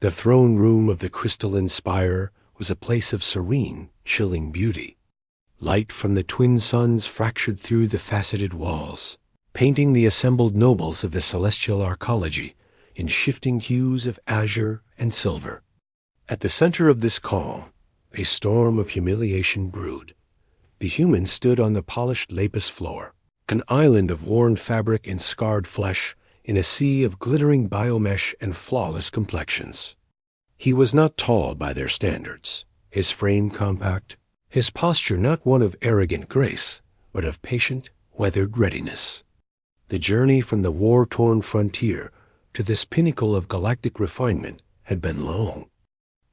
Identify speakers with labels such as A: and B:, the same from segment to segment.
A: The throne room of the crystalline spire was a place of serene, chilling beauty. Light from the twin suns fractured through the faceted walls, painting the assembled nobles of the celestial arcology in shifting hues of azure and silver. At the center of this calm, a storm of humiliation brewed. The humans stood on the polished lapis floor, an island of worn fabric and scarred flesh in a sea of glittering biomesh and flawless complexions. He was not tall by their standards, his frame compact, his posture not one of arrogant grace, but of patient, weathered readiness. The journey from the war-torn frontier to this pinnacle of galactic refinement had been long,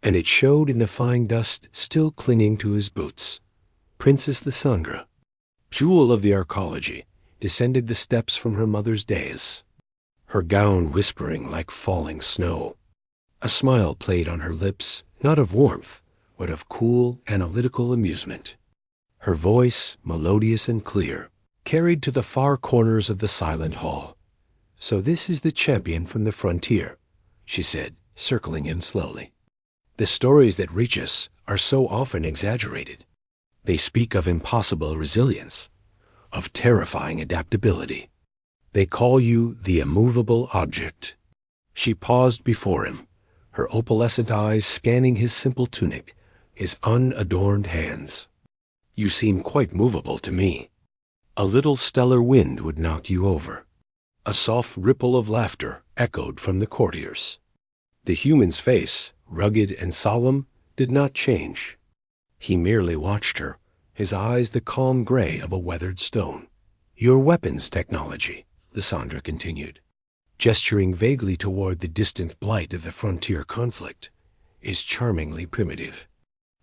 A: and it showed in the fine dust still clinging to his boots. Princess Lysandra, jewel of the arcology, descended the steps from her mother's dais, her gown whispering like falling snow. A smile played on her lips, not of warmth, but of cool, analytical amusement. Her voice, melodious and clear, carried to the far corners of the silent hall. "So this is the champion from the frontier," she said, circling him slowly. "The stories that reach us are so often exaggerated. They speak of impossible resilience, of terrifying adaptability. They call you the immovable object." She paused before him, her opalescent eyes scanning his simple tunic, his unadorned hands. "You seem quite movable to me. A little stellar wind would knock you over." A soft ripple of laughter echoed from the courtiers. The human's face, rugged and solemn, did not change. He merely watched her, his eyes the calm gray of a weathered stone. "Your weapons technology," Lysandra continued, gesturing vaguely toward the distant blight of the frontier conflict, "is charmingly primitive.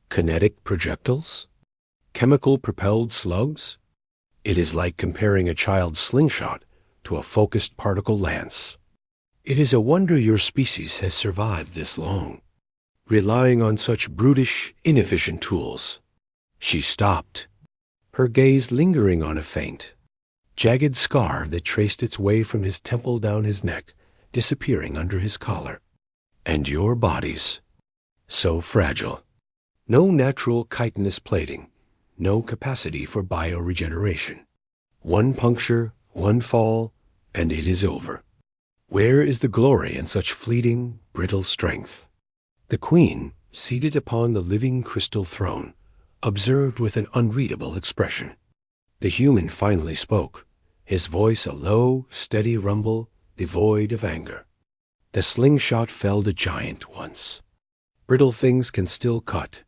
A: Kinetic projectiles? Chemical-propelled slugs? It is like comparing a child's slingshot to a focused particle lance. It is a wonder your species has survived this long, relying on such brutish, inefficient tools." She stopped, her gaze lingering on a faint, jagged scar that traced its way from his temple down his neck, disappearing under his collar. "And your bodies, so fragile. No natural chitinous plating, no capacity for bioregeneration. One puncture, one fall, and it is over. Where is the glory in such fleeting, brittle strength?" The queen, seated upon the living crystal throne, observed with an unreadable expression. The human finally spoke, his voice a low, steady rumble, devoid of anger. "The slingshot felled a giant once. Brittle things can still cut."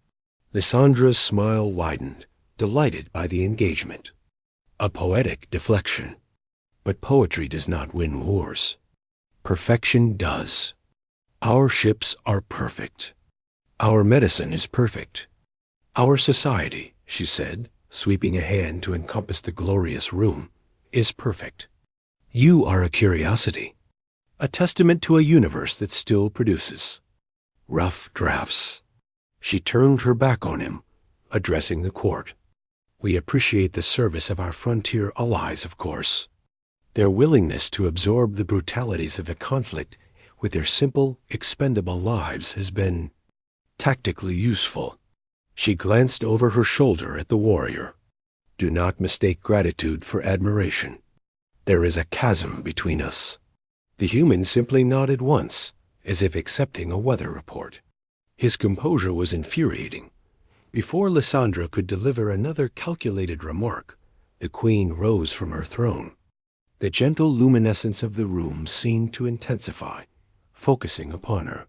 A: Lysandra's smile widened, delighted by the engagement. A poetic deflection. But poetry does not win wars. Perfection does. Our ships are perfect. Our medicine is perfect. Our society, she said, sweeping a hand to encompass the glorious room, is perfect. You are a curiosity, a testament to a universe that still produces. Rough drafts. She turned her back on him, addressing the court. We appreciate the service of our frontier allies, of course. Their willingness to absorb the brutalities of the conflict with their simple, expendable lives has been tactically useful. She glanced over her shoulder at the warrior. Do not mistake gratitude for admiration. There is a chasm between us. The human simply nodded once, as if accepting a weather report. His composure was infuriating. Before Lysandra could deliver another calculated remark, the queen rose from her throne. The gentle luminescence of the room seemed to intensify, focusing upon her.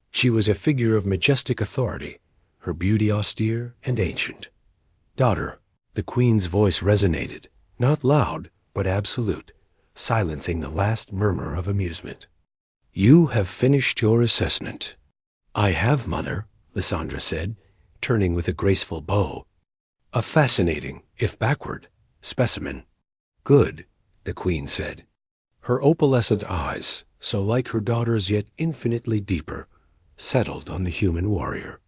A: She was a figure of majestic authority, her beauty austere and ancient. Daughter, the queen's voice resonated, not loud, but absolute, silencing the last murmur of amusement. You have finished your assessment. I have, mother, Lysandra said, turning with a graceful bow. A fascinating, if backward, specimen. Good, the queen said. Her opalescent eyes, so like her daughter's yet infinitely deeper, settled on the human warrior.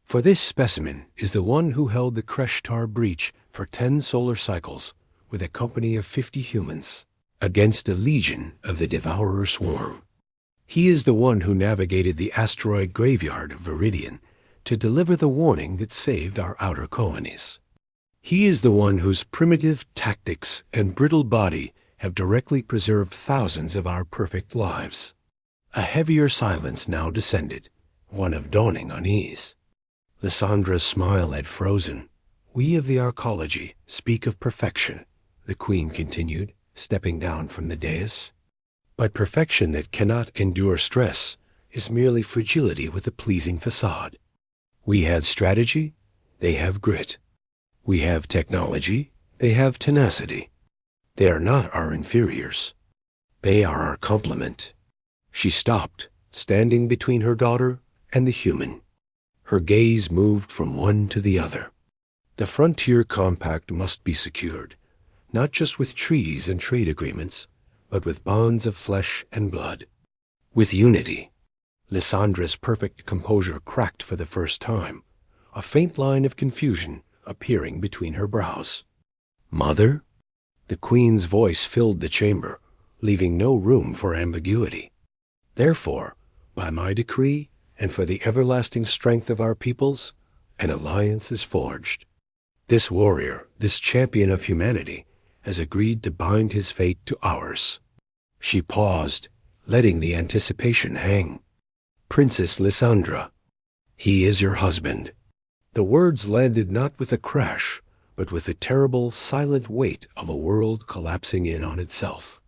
A: For this specimen is the one who held the Kreshtar breach for 10 solar cycles with a company of 50 humans against a legion of the Devourer swarm. He is the one who navigated the asteroid graveyard of Viridian to deliver the warning that saved our outer colonies. He is the one whose primitive tactics and brittle body have directly preserved thousands of our perfect lives. A heavier silence now descended, one of dawning unease. Lyssandra's smile had frozen. "We of the arcology speak of perfection," the queen continued, stepping down from the dais. "But perfection that cannot endure stress is merely fragility with a pleasing facade. We have strategy, they have grit. We have technology, they have tenacity. They are not our inferiors. They are our complement." She stopped, standing between her daughter and the human. Her gaze moved from one to the other. The frontier compact must be secured, not just with treaties and trade agreements, but with bonds of flesh and blood. With unity. Lyssandra's perfect composure cracked for the first time, a faint line of confusion appearing between her brows. "Mother?" The queen's voice filled the chamber, leaving no room for ambiguity. "Therefore, by my decree, and for the everlasting strength of our peoples, an alliance is forged. This warrior, this champion of humanity, has agreed to bind his fate to ours." She paused, letting the anticipation hang. "Princess Lysandra, he is your husband." The words landed not with a crash, but with the terrible, silent weight of a world collapsing in on itself.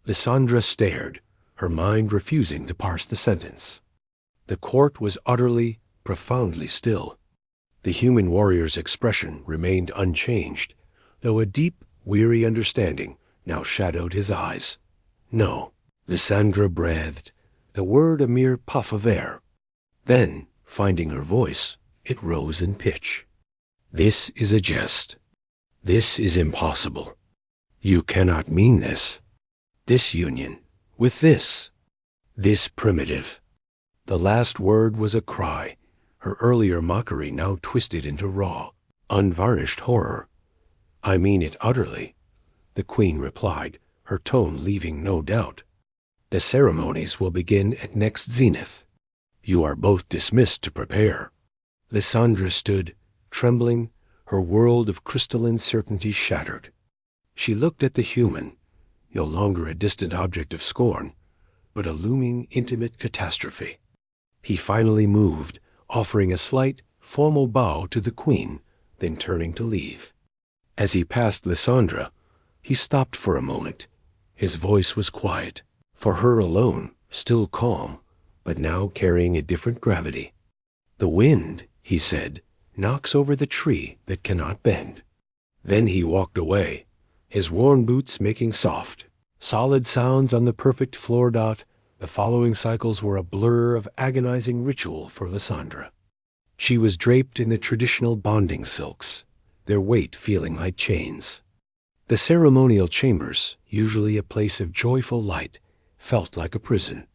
A: Lysandra stared, her mind refusing to parse the sentence. The court was utterly, profoundly still. The human warrior's expression remained unchanged, though a deep, weary understanding now shadowed his eyes. "No," Lysandra breathed, the word a mere puff of air. Then, finding her voice, it rose in pitch. "This is a jest. This is impossible. You cannot mean this. This union, with this primitive." The last word was a cry, her earlier mockery now twisted into raw, unvarnished horror. "I mean it utterly," the queen replied, her tone leaving no doubt. "The ceremonies will begin at next zenith. You are both dismissed to prepare." Lysandra stood, trembling, her world of crystalline certainty shattered. She looked at the human, no longer a distant object of scorn, but a looming, intimate catastrophe. He finally moved, offering a slight, formal bow to the queen, then turning to leave. As he passed Lysandra, he stopped for a moment. His voice was quiet, for her alone, still calm, but now carrying a different gravity. "The wind," he said, "knocks over the tree that cannot bend." Then he walked away, his worn boots making soft, solid sounds on the perfect floor dot. The following cycles were a blur of agonizing ritual for Lysandra. She was draped in the traditional bonding silks, their weight feeling like chains. The ceremonial chambers, usually a place of joyful light, felt like a prison.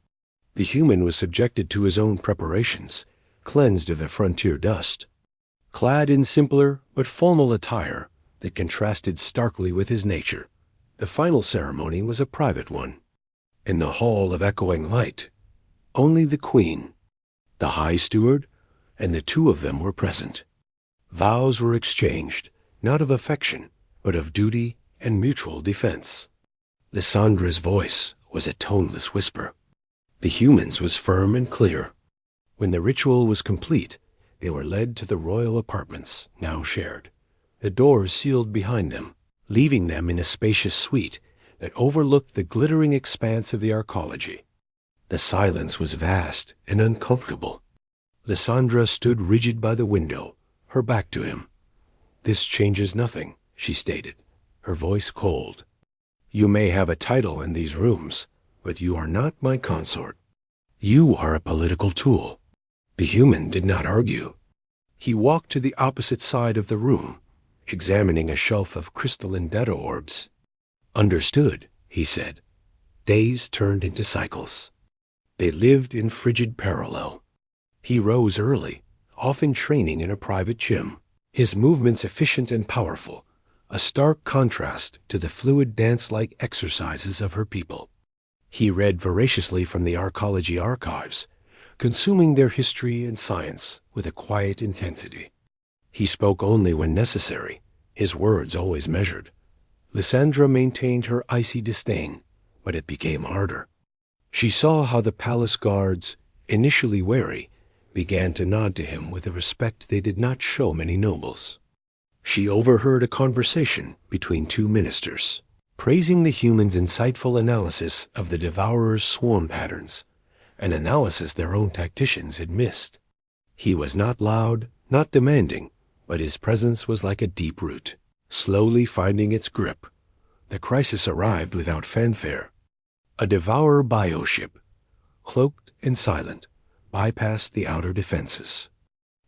A: The human was subjected to his own preparations, cleansed of the frontier dust. Clad in simpler but formal attire that contrasted starkly with his nature, the final ceremony was a private one. In the hall of echoing light, only the queen, the high steward, and the two of them were present. Vows were exchanged, not of affection, but of duty and mutual defense. Lysandra's voice was a toneless whisper. The human's was firm and clear. When the ritual was complete, they were led to the royal apartments, now shared. The doors sealed behind them, leaving them in a spacious suite that overlooked the glittering expanse of the arcology. The silence was vast and uncomfortable. Lysandra stood rigid by the window, her back to him. "This changes nothing," she stated, her voice cold. "You may have a title in these rooms, but you are not my consort. You are a political tool." The human did not argue. He walked to the opposite side of the room, examining a shelf of crystalline data orbs. "Understood," he said. Days turned into cycles. They lived in frigid parallel. He rose early, often training in a private gym, his movements efficient and powerful, a stark contrast to the fluid dance-like exercises of her people. He read voraciously from the archaeology archives, consuming their history and science with a quiet intensity. He spoke only when necessary, his words always measured. Lysandra maintained her icy disdain, but it became harder. She saw how the palace guards, initially wary, began to nod to him with a respect they did not show many nobles. She overheard a conversation between two ministers, praising the humans' insightful analysis of the Devourer's swarm patterns, an analysis their own tacticians had missed. He was not loud, not demanding, but his presence was like a deep root, slowly finding its grip. The crisis arrived without fanfare. A Devourer bioship, cloaked and silent, bypassed the outer defenses.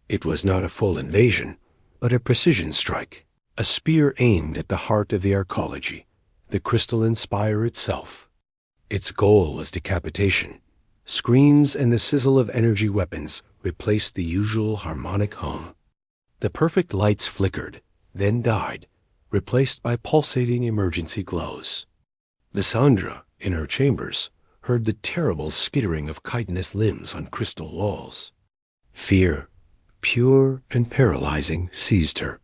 A: It was not a full invasion, but a precision strike, a spear aimed at the heart of the archaeology, the crystalline spire itself. Its goal was decapitation. Screams and the sizzle of energy weapons replaced the usual harmonic hum. The perfect lights flickered, then died, replaced by pulsating emergency glows. Lysandra, in her chambers, heard the terrible skittering of chitinous limbs on crystal walls. Fear, pure and paralyzing, seized her.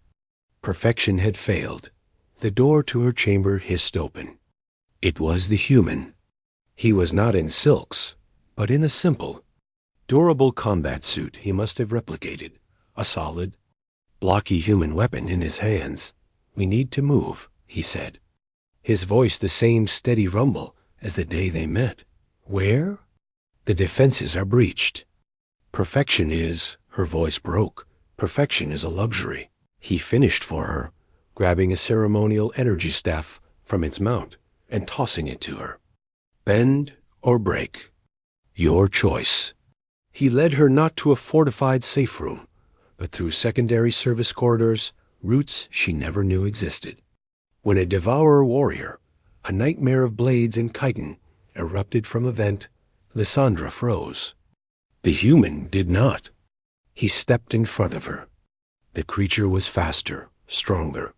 A: Perfection had failed. The door to her chamber hissed open. It was the human. He was not in silks, but in a simple, durable combat suit he must have replicated, a solid, blocky human weapon in his hands. "We need to move," he said, his voice the same steady rumble as the day they met. "Where?" "The defenses are breached. Perfection is," her voice broke, "perfection is a luxury." He finished for her, grabbing a ceremonial energy staff from its mount and tossing it to her. "Bend or break. Your choice." He led her not to a fortified safe room, but through secondary service corridors, routes she never knew existed. When a Devourer warrior, a nightmare of blades and chitin, erupted from a vent, Lysandra froze. The human did not. He stepped in front of her. The creature was faster, stronger,